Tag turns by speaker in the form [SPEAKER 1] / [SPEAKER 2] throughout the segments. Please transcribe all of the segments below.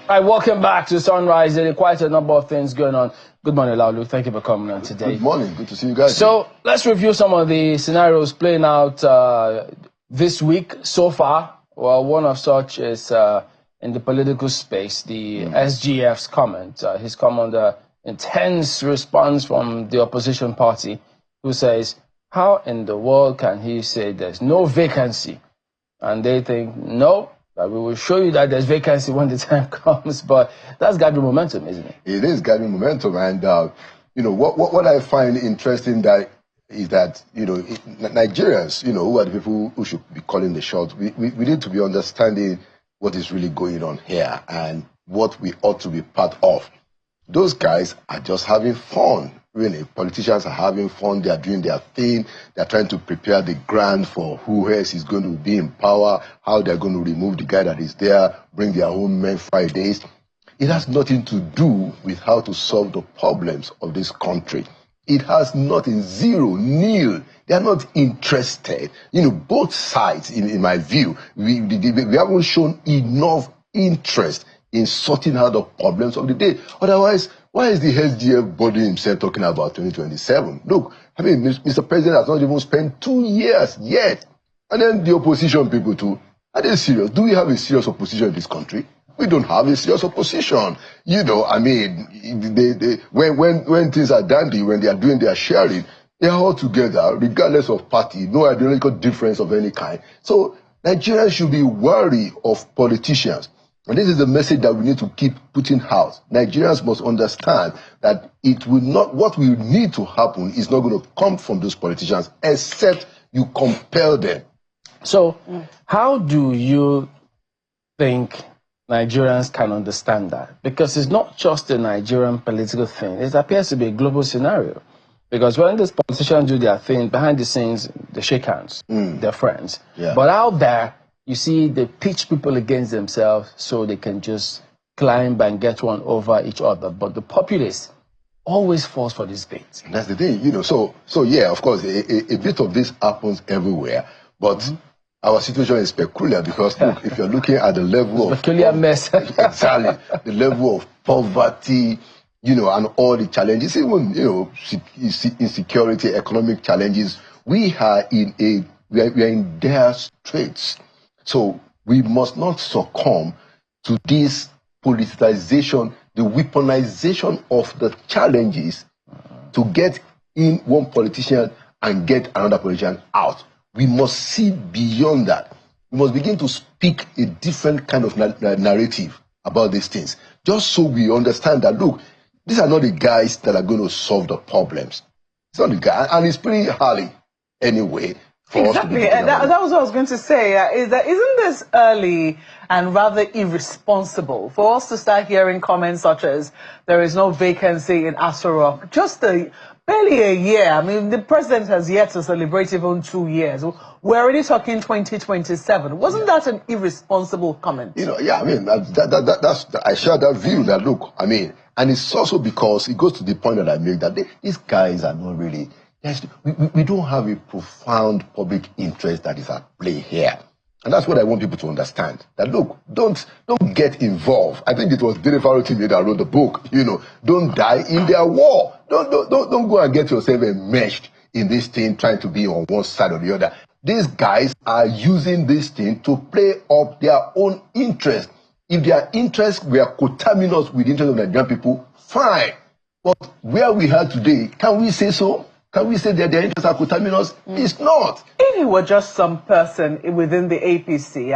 [SPEAKER 1] Hi, welcome back to Sunrise. There are quite a number of things going on. Good morning, Laulu. Thank you for coming on today.
[SPEAKER 2] Good morning. Good to see you guys.
[SPEAKER 1] So let's review some of the scenarios playing out this week so far. Well, one of such is in the political space, the SGF's comment. He's come under intense response from the opposition party, who says, how in the world can he say there's no vacancy? And they think, no, that we will show you that there's vacancy when the time comes. But that's gathering momentum, isn't it?
[SPEAKER 2] It is gathering momentum. And, what I find interesting is that, Nigerians, who are the people who should be calling the shots, we need to be understanding what is really going on here and what we ought to be part of. Those guys are just having fun. Really, politicians are having fun. They are doing their thing. They're trying to prepare the ground for who else is going to be in power, how they're going to remove the guy that is there, bring their own men Fridays. It has nothing to do with how to solve the problems of this country. It has nothing, zero, nil. They are not interested. Both sides, in my view, we haven't shown enough interest in sorting out the problems of the day. Otherwise, why is the SGF body himself talking about 2027? Look, Mr. President has not even spent 2 years yet. And then the opposition people too. Are they serious? Do we have a serious opposition in this country? We don't have a serious opposition. When things are dandy, when they are doing their sharing, they are all together, regardless of party, no ideological difference of any kind. So Nigerians should be wary of politicians. And this is the message that we need to keep putting out. Nigerians must understand that what will need to happen is not going to come from those politicians, except you compel them.
[SPEAKER 1] So how do you think Nigerians can understand that? Because it's not just a Nigerian political thing. It appears to be a global scenario. Because when these politicians do their thing, behind the scenes, they shake hands, they're friends. Yeah. But out there, you see, they pitch people against themselves so they can just climb and get one over each other. But the populace always falls for this bait.
[SPEAKER 2] That's the thing, So yeah, of course, a bit of this happens everywhere. But our situation is peculiar because, look, if you're looking at the level of...
[SPEAKER 1] Peculiar mess.
[SPEAKER 2] Exactly. The level of poverty, and all the challenges, even, insecurity, economic challenges, we are in dire straits. So we must not succumb to this politicization, the weaponization of the challenges to get in one politician and get another politician out. We must see beyond that. We must begin to speak a different kind of narrative about these things, just so we understand that, look, these are not the guys that are going to solve the problems. It's not the guy, and it's pretty early anyway.
[SPEAKER 3] Exactly, that was what I was going to say. Isn't this early and rather irresponsible for us to start hearing comments such as there is no vacancy in Aso Rock? Just barely a year. The president has yet to celebrate even 2 years. We're already talking 2027. Wasn't that an irresponsible comment?
[SPEAKER 2] I share that view that, look, and it's also because it goes to the point that I make that these guys are not really... We don't have a profound public interest that is at play here. And that's what I want people to understand. That, look, don't get involved. I think it was Dele Farotimi that wrote the book, don't die in their war. Don't go and get yourself enmeshed in this thing, trying to be on one side or the other. These guys are using this thing to play up their own interest. If their interests were coterminous with the interest of Nigerian people, fine. But where we are today, can we say so? Can we say that their interests are coterminous? It's not.
[SPEAKER 3] If it were just some person within the APC,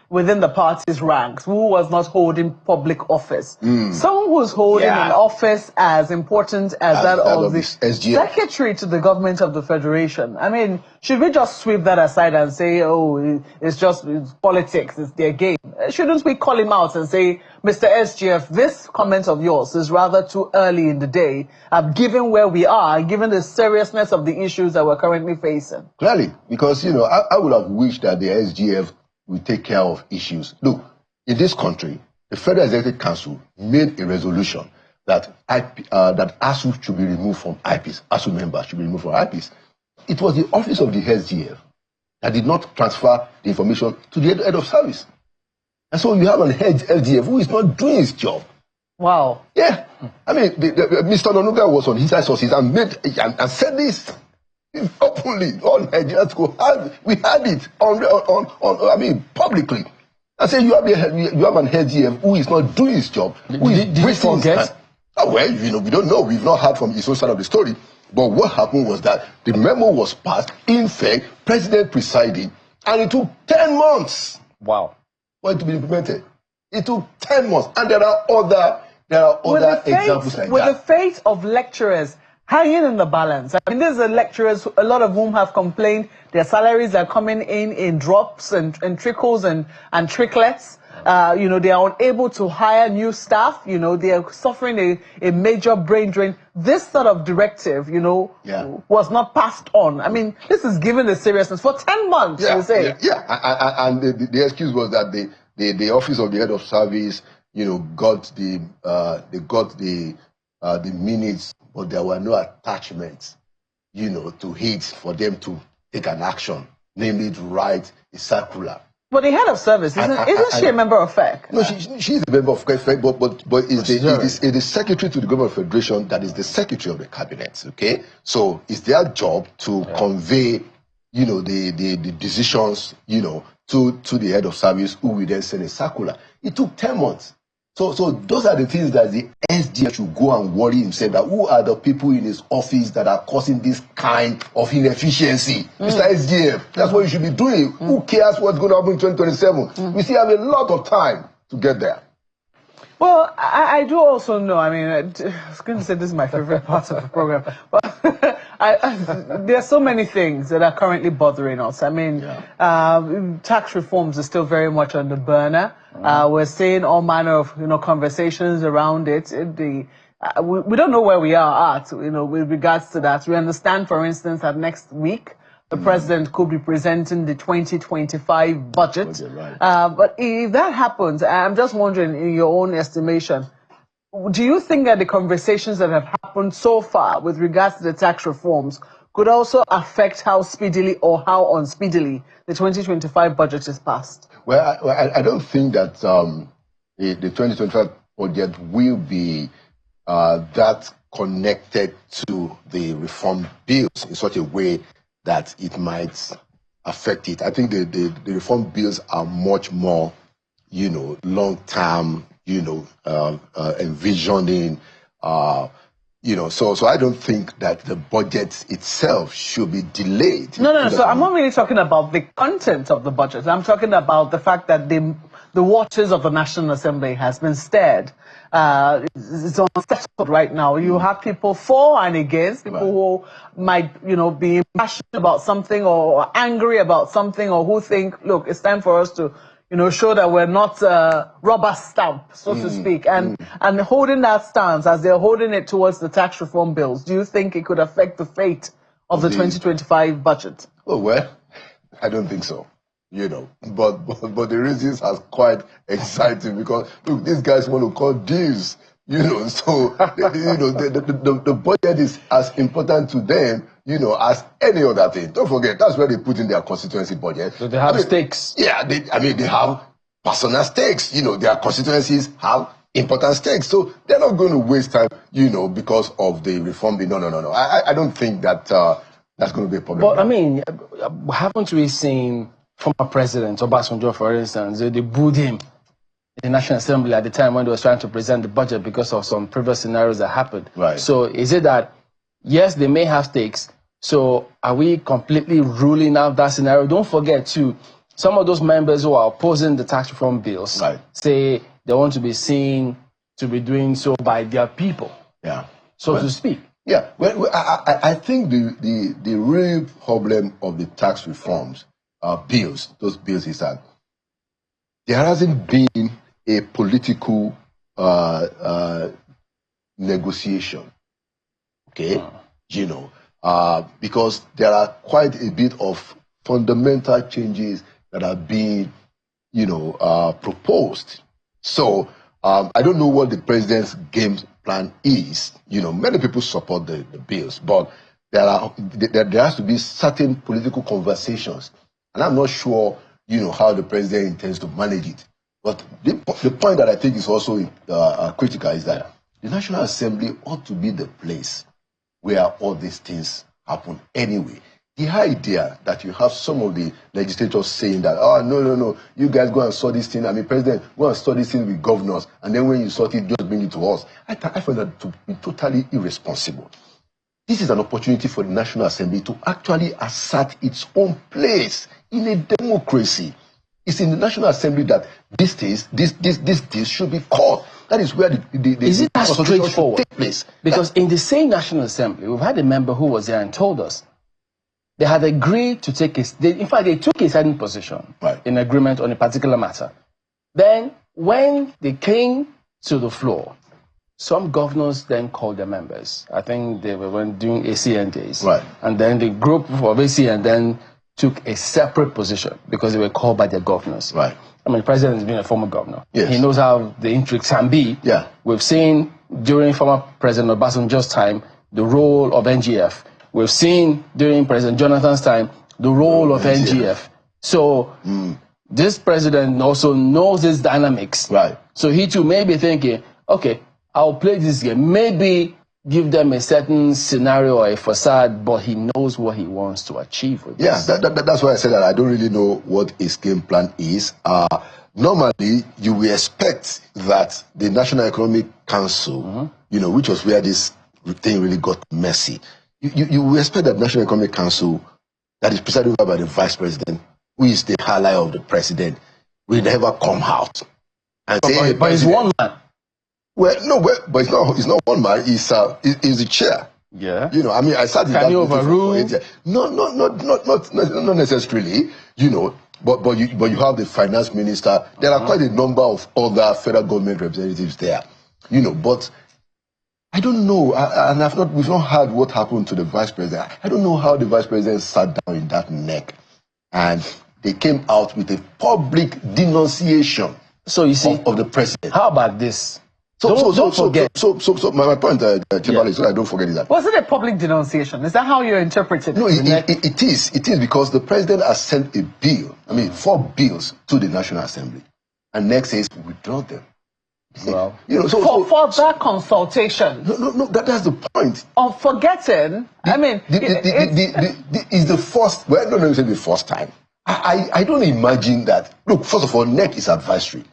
[SPEAKER 3] within the party's ranks, who was not holding public office, someone who was holding an office as important as that of the SGF. Secretary to the government of the Federation, should we just sweep that aside and say, oh, it's politics, it's their game? Shouldn't we call him out and say, Mr. SGF, this comment of yours is rather too early in the day, given where we are, given the seriousness of the issues that we're currently facing?
[SPEAKER 2] Clearly, because, I would have wished that the SGF would take care of issues. Look, in this country, the Federal Executive Council made a resolution that that ASU should be removed from IPs. ASU members should be removed from IPs. It was the office of the SGF that did not transfer the information to the head of service. And so you have an head SGF who is not doing his job.
[SPEAKER 3] Wow.
[SPEAKER 2] Yeah. I mean, Mr. Nonuga was on his sources and said this openly. All Nigerians we had it publicly. I said, you have an head GF who is not doing his job.
[SPEAKER 1] Did he forget?
[SPEAKER 2] Well, we don't know. We've not heard from his own side of the story. But what happened was that the memo was passed, in fact, President presided, and it took 10 months.
[SPEAKER 1] Wow.
[SPEAKER 2] For it to be implemented. It took 10 months. And there are other examples like that.
[SPEAKER 3] With the fate of lecturers hanging in the balance. I mean, these are lecturers, a lot of whom have complained their salaries are coming in drops and trickles and tricklets. They are unable to hire new staff. They are suffering a major brain drain. This sort of directive, was not passed on. I mean, this is given the seriousness for 10 months, you say.
[SPEAKER 2] Yeah. And the excuse was that the office of the head of service, got the minutes, but there were no attachments, to it for them to take an action, namely to write a circular.
[SPEAKER 3] But the head of service, isn't she a member of FEC?
[SPEAKER 2] No, she's a member of FEC, but it is secretary to the Government Federation that is the secretary of the cabinet, okay? So it's their job to convey, the decisions, to the head of service, who will then send a circular. It took 10 months. So those are the things that the SGF should go and worry himself, that who are the people in his office that are causing this kind of inefficiency? Mr. SGF, that's what you should be doing. Who cares what's going to happen in 2027? We still have a lot of time to get there.
[SPEAKER 3] Well, I do also know, I mean, I was going to say this is my favorite part of the program, but there are so many things that are currently bothering us. I mean, tax reforms are still very much on the burner. We're seeing all manner of, conversations around it. We don't know where we are at, with regards to that. We understand, for instance, that next week, the president could be presenting the 2025 budget.
[SPEAKER 2] Right.
[SPEAKER 3] But if that happens, I'm just wondering, in your own estimation, do you think that the conversations that have happened so far with regards to the tax reforms could also affect how speedily or how unspeedily the 2025 budget is passed?
[SPEAKER 2] Well, I don't think that the 2025 budget will be that connected to the reform bills in such a way that it might affect it. I think the reform bills are much more, long-term, envisioning, so I don't think that the budget itself should be delayed.
[SPEAKER 3] No. So I'm not really talking about the content of the budget. I'm talking about the fact that the waters of the National Assembly has been stirred. It's unsettled right now. You have people for and against, people who might, be passionate about something or angry about something, or who think, look, it's time for us to, show that we're not rubber stamp, so to speak, and holding that stance as they're holding it towards the tax reform bills. Do you think it could affect the fate of the 2025 budget?
[SPEAKER 2] Oh, well, I don't think so. But the reasons are quite exciting, because look, these guys want to call deals, so the budget is as important to them, as any other thing. Don't forget, that's where they put in their constituency budget.
[SPEAKER 1] So they have stakes.
[SPEAKER 2] Yeah, they have personal stakes. Their constituencies have important stakes, so they're not going to waste time, because of the reform bill. No. I don't think that that's going to be a problem.
[SPEAKER 1] But I mean, haven't we seen former President Obasanjo, for instance, they booed him in the National Assembly at the time when they were trying to present the budget because of some previous scenarios that happened.
[SPEAKER 2] Right.
[SPEAKER 1] So is it that, yes, they may have stakes, so are we completely ruling out that scenario? Don't forget, too, some of those members who are opposing the tax reform bills say they want to be seen to be doing so by their people, so to speak.
[SPEAKER 2] Yeah, well, I think the real problem of the tax reforms those bills, is that there hasn't been a political negotiation, okay? Because there are quite a bit of fundamental changes that are being, proposed. So I don't know what the president's game plan is. Many people support the bills, but there has to be certain political conversations. And I'm not sure, how the president intends to manage it. But the point that I think is also critical is that the National Assembly ought to be the place where all these things happen anyway. The idea that you have some of the legislators saying that, oh, no, you guys go and sort this thing. I mean, President, go and sort this thing with governors, and then when you sort it, just bring it to us. I find that to be totally irresponsible. This is an opportunity for the National Assembly to actually assert its own place in a democracy. It's in the National Assembly that these things should be called. That is where
[SPEAKER 1] is it that straightforward? Take place. Because in the same National Assembly, we've had a member who was there and told us they had agreed to take in fact, they took a certain position in agreement on a particular matter. Then, when they came to the floor, some governors then called their members. I think they were doing ACN days. And then the group of ACN then took a separate position because they were called by their governors. I mean, the president has been a former governor. He knows how the intrigues can be. We've seen during former President Obasanjo's time the role of NGF. We've seen during President Jonathan's time the role of NGF. So this president also knows his dynamics. So he too may be thinking, okay, I'll play this game. Maybe give them a certain scenario or a facade, but he knows what he wants to achieve with this.
[SPEAKER 2] That's why I said that I don't really know what his game plan is. Normally, you will expect that the National Economic Council, which was where this thing really got messy, you will expect that National Economic Council that is presided over by the Vice President, who is the ally of the President, will never come out and say,
[SPEAKER 1] but he's one man.
[SPEAKER 2] Well, no, but it's not one man. He's the chair. I mean, I sat in
[SPEAKER 1] Can you overrule?
[SPEAKER 2] Not necessarily. But you have the finance minister. There are quite a number of other federal government representatives there. But I don't know, and we've not heard what happened to the vice president. I don't know how the vice president sat down in that neck, and they came out with a public denunciation.
[SPEAKER 1] So you see,
[SPEAKER 2] of the president.
[SPEAKER 1] How about this?
[SPEAKER 2] Don't forget. So my point, Chibale, so I don't forget that.
[SPEAKER 3] Was it a public denunciation? Is that how you interpret it?
[SPEAKER 2] No, it is because the president has sent a bill. I mean, 4 bills to the National Assembly, and next says withdraw them.
[SPEAKER 1] Well,
[SPEAKER 3] for that consultation.
[SPEAKER 2] No, that's the point.
[SPEAKER 3] Of forgetting,
[SPEAKER 2] is the first. Well, I don't know if it's the first time. I don't imagine that. Look, first of all, NEC is advisory,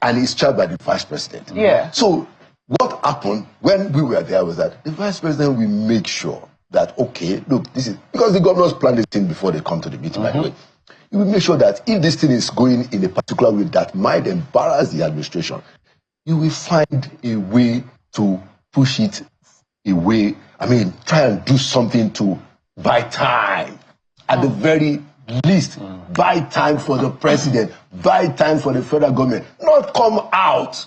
[SPEAKER 2] and it's chaired by the vice president. So what happened when we were there was that the vice president will make sure that, okay, look, this is because the governors plan this thing before they come to the meeting. By the way, he will make sure that if this thing is going in a particular way that might embarrass the administration, you will find a way to push it away. I mean, try and do something to buy time. At the very least, buy time for the president, buy time for the federal government. Not come out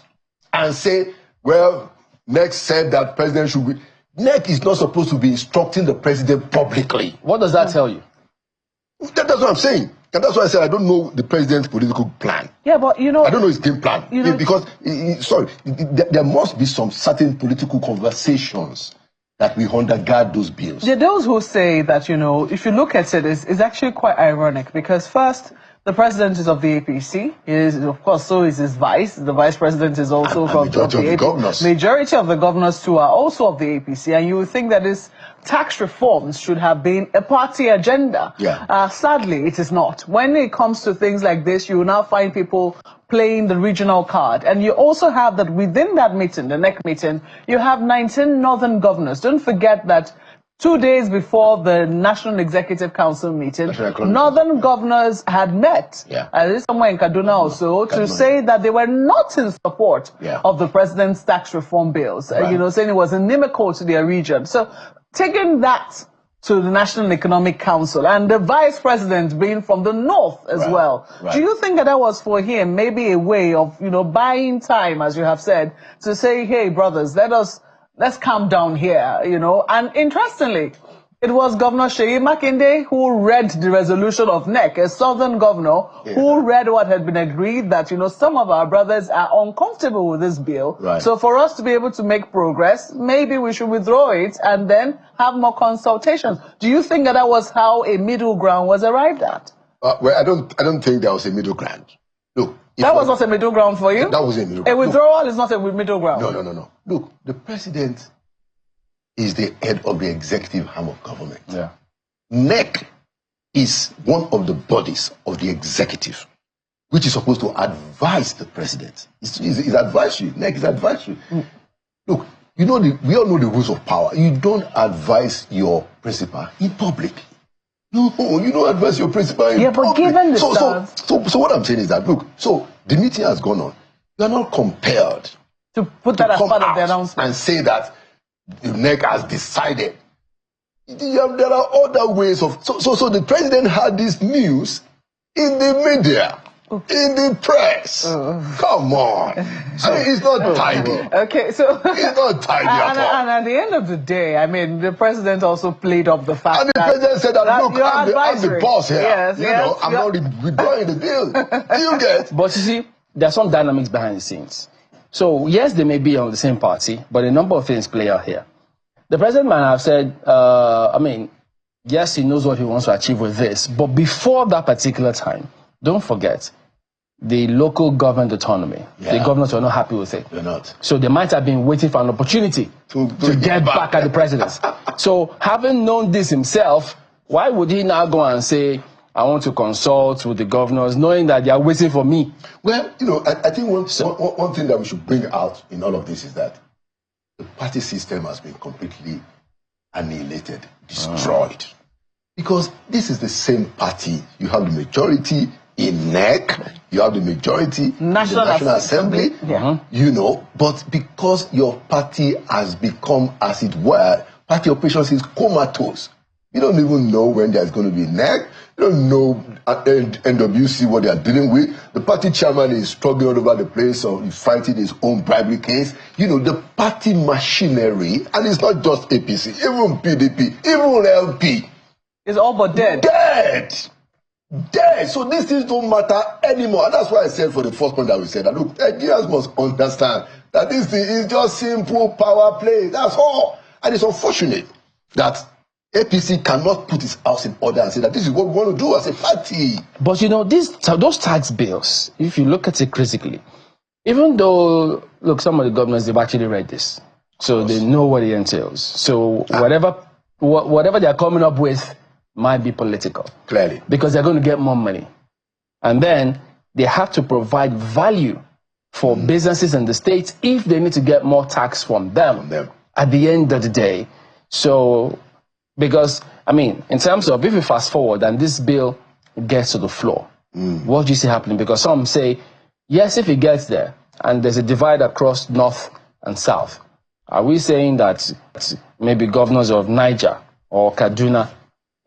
[SPEAKER 2] and say, well, NEC said that president should be. NEC is not supposed to be instructing the president publicly.
[SPEAKER 1] What does that tell you?
[SPEAKER 2] That's what I'm saying. And that's why I said I don't know the president's political plan.
[SPEAKER 3] But I
[SPEAKER 2] don't know his game plan. Because, there must be some certain political conversations that we undergird those bills.
[SPEAKER 3] There are those who say that, if you look at it, it's actually quite ironic because first, the president is of the APC. Of course, so is his vice. The vice president is also from the APC. Majority of the governors too are also of the APC. And you would think that this tax reforms should have been a party agenda. Sadly, it is not. When it comes to things like this, you will now find people playing the regional card. And you also have that within that meeting, the NEC meeting, you have 19 northern governors. Don't forget that 2 days before the National Executive Council meeting, northern governors had met, somewhere in Kaduna also, to say that they were not in support of the president's tax reform bills, saying it was inimical to their region. So taking that to the National Economic Council and the vice president being from the north as well, do you think that was for him maybe a way of, buying time, as you have said, to say, hey, brothers, let's calm down here, And interestingly, it was Governor Seyi Makinde who read the resolution of NEC, a southern governor, who read what had been agreed that, some of our brothers are uncomfortable with this bill. So for us to be able to make progress, maybe we should withdraw it and then have more consultations. Do you think that was how a middle ground was arrived at?
[SPEAKER 2] Well, I don't think there was a middle ground. Look,
[SPEAKER 3] That was not a middle ground for you?
[SPEAKER 2] That was a middle ground.
[SPEAKER 3] A withdrawal is not a middle ground.
[SPEAKER 2] No. Look, the president is the head of the executive arm of government.
[SPEAKER 1] Yeah.
[SPEAKER 2] NEC is one of the bodies of the executive, which is supposed to advise the president. It's advisory. NEC is advisory. Look, we all know the rules of power. You don't advise your principal in public. No, you don't advise your principal in public.
[SPEAKER 3] But given the
[SPEAKER 2] so what I'm saying is that, look, so the meeting has gone on. You are not compelled
[SPEAKER 3] to put that as part of the announcement
[SPEAKER 2] and say that the NEC has decided. There are other ways of... So the president had this news in the media, in the press. Come on. I mean, it's not tidy.
[SPEAKER 3] Okay, so...
[SPEAKER 2] It's not tidy at all.
[SPEAKER 3] And at the end of the day, I mean, the president also played up the fact
[SPEAKER 2] and the president said that, look, I'm the boss here.
[SPEAKER 3] Yes,
[SPEAKER 2] I'm not withdrawing the bill. Do you get?
[SPEAKER 1] But you see, there are some dynamics behind the scenes. So, yes, they may be on the same party, but a number of things play out here. The president might have said, yes, he knows what he wants to achieve with this, but before that particular time, don't forget, the local government autonomy, the governors were not happy with it.
[SPEAKER 2] They're not.
[SPEAKER 1] So they might have been waiting for an opportunity to get back at the president. So having known this himself, why would he now go and say, I want to consult with the governors, knowing that they are waiting for me?
[SPEAKER 2] Well, I think one thing that we should bring out in all of this is that the party system has been completely annihilated, destroyed. Because this is the same party. You have the majority in NEC, you have the majority in the National Assembly, but because your party has become, as it were, party operations is comatose. You don't even know when there's going to be NEC. You don't know at NWC what they are dealing with. The party chairman is struggling all over the place, or fighting his own bribery case. The party machinery, and it's not just APC, even PDP, even LP.
[SPEAKER 3] It's all but dead.
[SPEAKER 2] Dead! So these things don't matter anymore. And that's why I said for the first point that we said, that look, Nigerians must understand that this thing is just simple power play. That's all. And it's unfortunate that APC cannot put its house in order and say that this is what we want to do as a party.
[SPEAKER 1] But those tax bills, if you look at it critically, even though, look, some of the governors, they've actually read this. So they know what it entails. So whatever they're coming up with might be political.
[SPEAKER 2] Clearly.
[SPEAKER 1] Because they're going to get more money. And then they have to provide value for businesses in the states if they need to get more tax from them at the end of the day. So... Because, in terms of, if we fast forward and this bill gets to the floor, what do you see happening? Because some say, yes, if it gets there, and there's a divide across North and South, are we saying that maybe governors of Niger or Kaduna,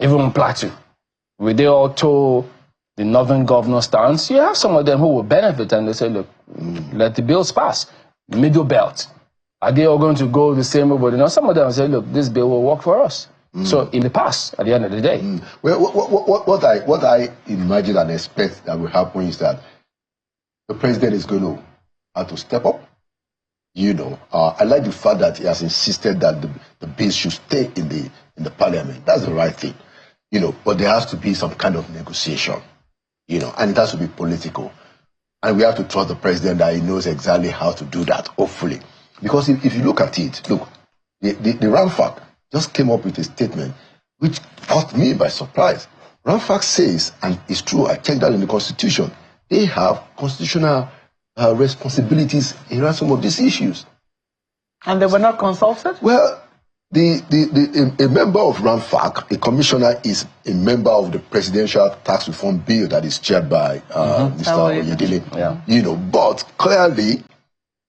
[SPEAKER 1] even Plateau, will they all toe the Northern governor stance? You have some of them who will benefit, and they say, look, let the bills pass. Middle belt. Are they all going to go the same way? Some of them will say, look, this bill will work for us. So in the past, at the end of the day.
[SPEAKER 2] Well, what I imagine and expect that will happen is that the president is going to have to step up. I like the fact that he has insisted that the bill should stay in the parliament. That's the right thing. But there has to be some kind of negotiation. And it has to be political. And we have to trust the president that he knows exactly how to do that, hopefully. Because if you look at it, look, the RAMFAC just came up with a statement which caught me by surprise. RAMFAC says, and it's true, I checked that in the Constitution, they have constitutional responsibilities around some of these issues.
[SPEAKER 3] And they were not consulted?
[SPEAKER 2] Well, a member of RAMFAC, a commissioner, is a member of the Presidential Tax Reform Bill that is chaired by Mr. Oyedele. But clearly,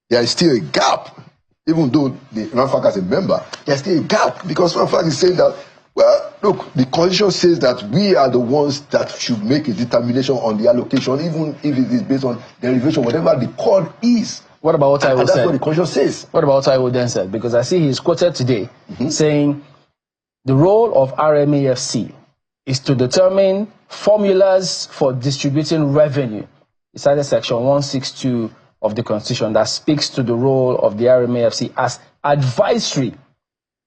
[SPEAKER 2] there is still a gap. Even though the RAMFAC as a member, there's still a gap because RAMFAC is saying that, well, look, the constitution says that we are the ones that should make a determination on the allocation, even if it is based on derivation, whatever the code is.
[SPEAKER 1] What about what I said?
[SPEAKER 2] That's what the constitution says.
[SPEAKER 1] What about what I then said? Because I see he's quoted today saying the role of RMAFC is to determine formulas for distributing revenue. It's under section 162 of the Constitution that speaks to the role of the RMAFC as advisory.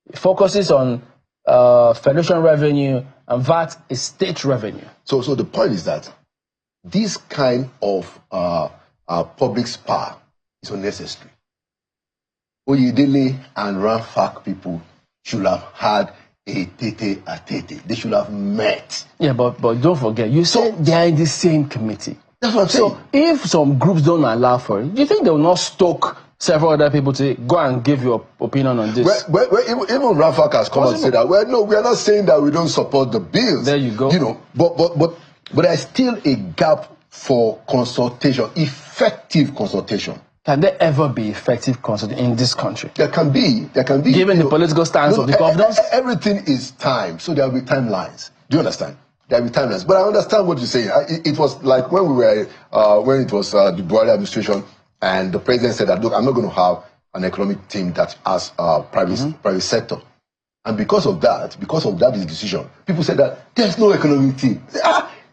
[SPEAKER 1] It focuses on federation revenue, and VAT is state revenue.
[SPEAKER 2] So the point is that this kind of public spa is unnecessary. Oyedele and Ranfak people should have had a tete-a-tete. They should have met.
[SPEAKER 1] Yeah, but don't forget, you said they are in the same committee.
[SPEAKER 2] That's what I'm saying.
[SPEAKER 1] So if some groups don't allow for it, do you think they will not stoke several other people to go and give your opinion on this?
[SPEAKER 2] Well, even Ranfak has come and said that. Well, no, we are not saying that we don't support the bills.
[SPEAKER 1] There you go.
[SPEAKER 2] You know, but there's still a gap for consultation, effective consultation.
[SPEAKER 1] Can there ever be effective consultation in this country?
[SPEAKER 2] There can be.
[SPEAKER 1] Given the political stance of the governors?
[SPEAKER 2] Everything is time, so there will be timelines. Do you understand? There will be timelines. But I understand what you're saying. It was like when we were, when it was the Buhari administration, and the president said that, look, I'm not going to have an economic team that has private sector. And because of that decision, people said that there's no economic team.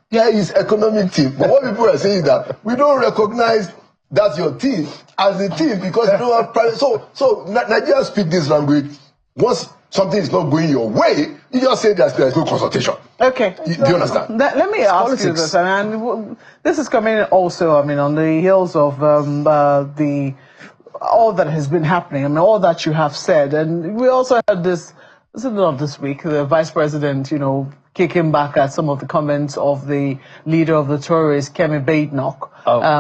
[SPEAKER 2] There is economic team. But what people are saying is that we don't recognize that's your team as a team because you don't have private. So Nigerians speak this language. Once something is not going your way, you just say there's no consultation.
[SPEAKER 3] Okay.
[SPEAKER 2] Do you understand?
[SPEAKER 3] Let me ask you this, and this is coming also, I mean, on the heels of all that has been happening, I mean, all that you have said, and we also had this is not this week, the vice president, you know, kicking back at some of the comments of the leader of the Tories, Kemi Badenoch,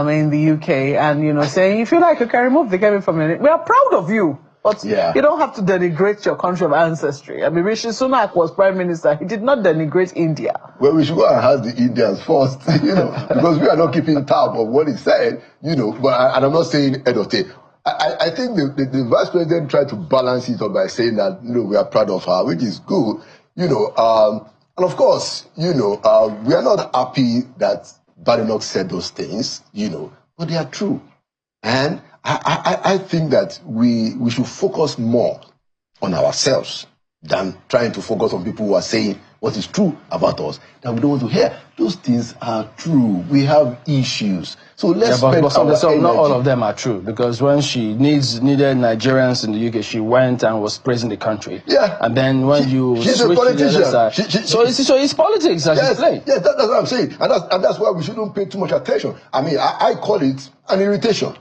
[SPEAKER 3] in the UK, and, you know, saying, if you like, you can remove the Kemi from it. We are proud of you. But you don't have to denigrate your country of ancestry. I mean, Rishi Sunak was prime minister. He did not denigrate India.
[SPEAKER 2] Well, we should go and ask the Indians first, you know, because we are not keeping tab of what he said, you know. But and I'm not saying head of state. I think the vice president tried to balance it up by saying that, you know, we are proud of her, which is good, you know. And of course, you know, we are not happy that Badenoch said those things, you know, but they are true. And I think that we should focus more on ourselves than trying to focus on people who are saying what is true about us that we don't want to hear. Those things are true. We have issues. So let's spend our energy.
[SPEAKER 1] Not all of them are true, because when she needed Nigerians in the UK, she went and was praising the country.
[SPEAKER 2] Yeah.
[SPEAKER 1] And then when
[SPEAKER 2] she's a politician.
[SPEAKER 1] So it's politics that she's playing.
[SPEAKER 2] Yes, that's what I'm saying. And that's why we shouldn't pay too much attention. I mean, I call it an irritation.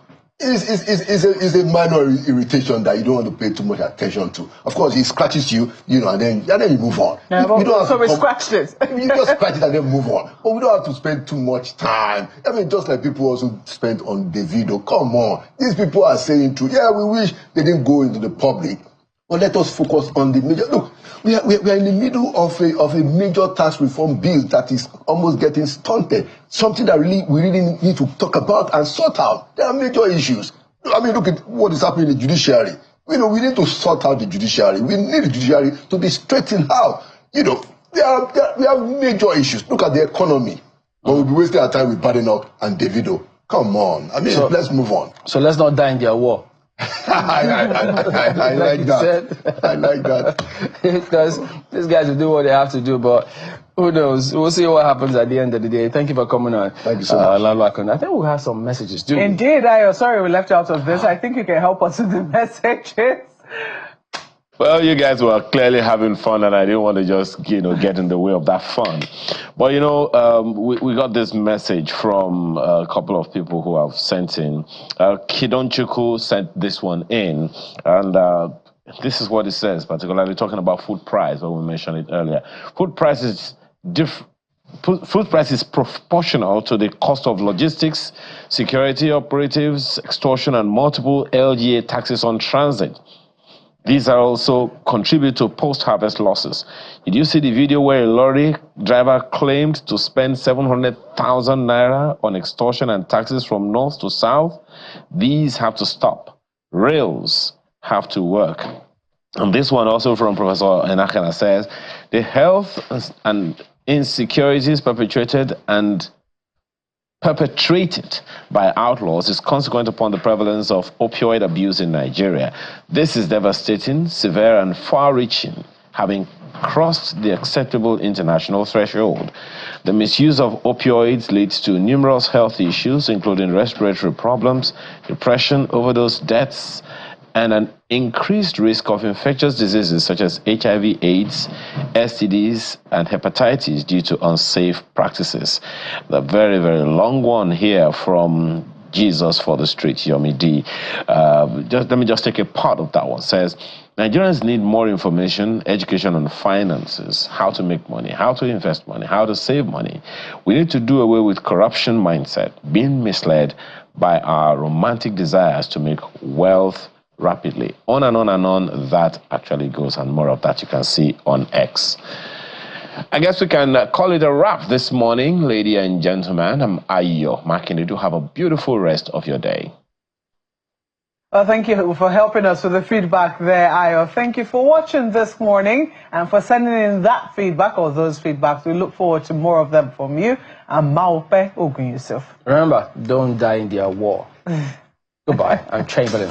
[SPEAKER 2] It's a minor irritation that you don't want to pay too much attention to. Of course, it scratches you, you know, and then you move on.
[SPEAKER 3] Yeah, so we scratched it.
[SPEAKER 2] You just scratch it and then move on. But we don't have to spend too much time. I mean, just like people also spend on Davido. Come on. These people are saying true. Yeah, we wish they didn't go into the public. But let us focus on the major. Look, we are in the middle of a major tax reform bill that is almost getting stunted. Something that we really need to talk about and sort out. There are major issues. I mean, look at what is happening in the judiciary. You know, we need to sort out the judiciary. We need the judiciary to be straightened out. You know, we have major issues. Look at the economy. But we'll be wasting our time with Badenoch and Davido. Come on. I mean, let's move on.
[SPEAKER 1] So let's not die in their war.
[SPEAKER 2] I like that. I like that.
[SPEAKER 1] Because these guys will do what they have to do, but who knows? We'll see what happens at the end of the day. Thank you for coming on.
[SPEAKER 2] Thank you so much.
[SPEAKER 1] I think we'll have some messages, do we?
[SPEAKER 3] Indeed, sorry we left you out of this. I think you can help us with the messages.
[SPEAKER 4] Well, you guys were clearly having fun, and I didn't want to just, you know, get in the way of that fun. But, you know, we got this message from a couple of people who have sent in. Kidonchuku sent this one in, and this is what it says, particularly talking about food price, when we mentioned it earlier. Food price is proportional to the cost of logistics, security operatives, extortion, and multiple LGA taxes on transit. These are also contribute to post-harvest losses. Did you see the video where a lorry driver claimed to spend 700,000 naira on extortion and taxes from north to south? These have to stop. Rails have to work. And this one also from Professor Enakana says, the health and insecurities perpetrated by outlaws is consequent upon the prevalence of opioid abuse in Nigeria. This is devastating, severe, and far-reaching, having crossed the acceptable international threshold. The misuse of opioids leads to numerous health issues, including respiratory problems, depression, overdose deaths, and an increased risk of infectious diseases such as HIV, AIDS, STDs, and hepatitis due to unsafe practices. The very, very long one here from Jesus for the street, Yomi D. Let me just take a part of that one. Says, Nigerians need more information, education on finances, how to make money, how to invest money, how to save money. We need to do away with corruption mindset, being misled by our romantic desires to make wealth rapidly. On and on and on, that actually goes, and more of that you can see on X. I guess we can call it a wrap this morning, ladies and gentlemen. I'm Ayo Makinde. Do have a beautiful rest of your day.
[SPEAKER 3] Well, thank you for helping us with the feedback there, Ayo. Thank you for watching this morning and for sending in that feedback or those feedbacks. We look forward to more of them from you. And Maupe Ogun Yusuf.
[SPEAKER 1] Remember, don't die in their war. Goodbye. I'm Chamberlain.